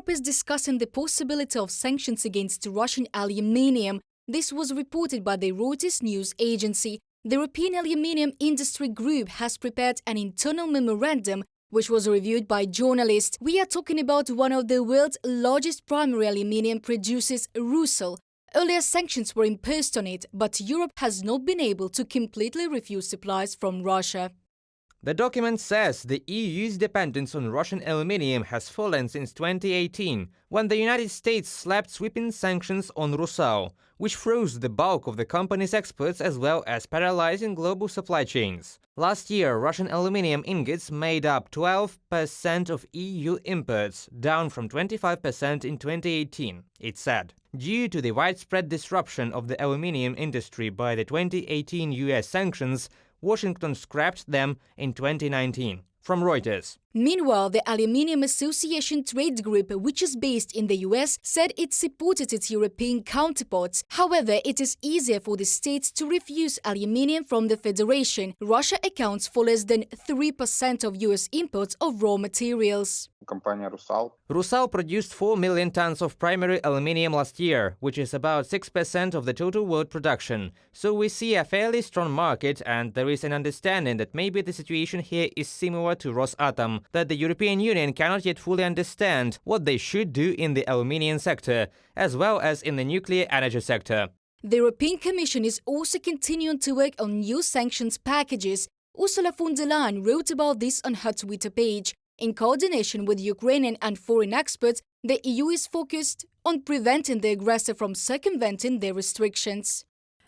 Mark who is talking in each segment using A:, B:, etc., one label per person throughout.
A: Europe is discussing the possibility of sanctions against Russian aluminium. This was reported by the Reuters news agency. The European Aluminium Industry Group has prepared an internal memorandum which was reviewed by journalists. We are talking about one of the world's largest primary aluminium producers, Rusal. Earlier sanctions were imposed on it, but Europe has not been able to completely refuse supplies from Russia.
B: The document says the EU's dependence on Russian aluminium has fallen since 2018, when the United States slapped sweeping sanctions on Rusal, which froze the bulk of the company's exports as well as paralyzing global supply chains. Last year, Russian aluminium ingots made up 12% of EU imports, down from 25% in 2018, it said. Due to the widespread disruption of the aluminium industry by the 2018 US sanctions, Washington scrapped them in 2019. From Reuters.
A: Meanwhile, the Aluminium Association Trade Group, which is based in the US, said it supported its European counterparts. However, it is easier for the states to refuse aluminium from the Federation. Russia accounts for less than 3% of US imports of raw materials.
B: Rusal produced 4 million tons of primary aluminium last year, which is about 6% of the total world production. So we see a fairly strong market, and there is an understanding that maybe the situation here is similar to Rosatom, that the European Union cannot yet fully understand what they should do in the aluminium sector, as well as in the nuclear energy sector.
A: The European Commission is also continuing to work on new sanctions packages. Ursula von der Leyen wrote about this on her Twitter page. In coordination with Ukrainian and foreign experts, the EU is focused on preventing the aggressor from circumventing their restrictions.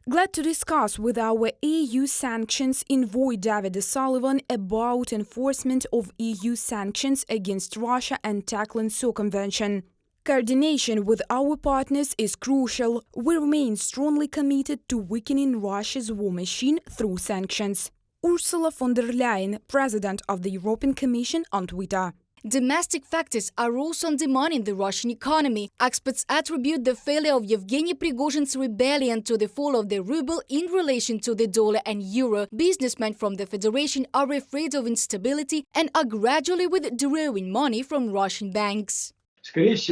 C: Glad to discuss with our EU sanctions envoy David O'Sullivan about enforcement of EU sanctions against Russia and tackling circumvention. Coordination with our partners is crucial. We remain strongly committed to weakening Russia's war machine through sanctions. Ursula von der Leyen, President of the European Commission, on Twitter.
A: Domestic factors are also undermining the Russian economy. Experts attribute the failure of Yevgeny Prigozhin's rebellion to the fall of the ruble in relation to the dollar and euro. Businessmen from the Federation are afraid of instability and are gradually withdrawing money from Russian banks.
D: This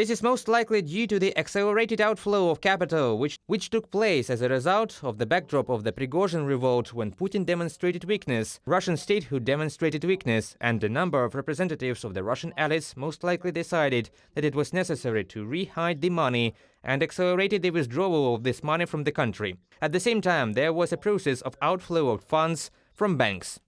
B: is most likely due to the accelerated outflow of capital, which took place as a result of the backdrop of the Prigozhin revolt when Putin demonstrated weakness, Russian statehood demonstrated weakness, and a number of representatives of the Russian elites most likely decided that it was necessary to re-hide the money and accelerated the withdrawal of this money from the country. At the same time, there was a process of outflow of funds from banks.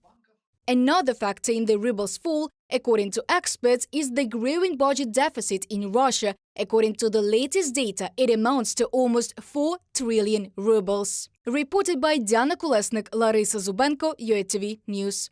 A: Another factor in the ruble's fall, according to experts, is the growing budget deficit in Russia. According to the latest data, it amounts to almost 4 trillion rubles. Reported by Diana Kolesnik, Larisa Zubenko, UATV News.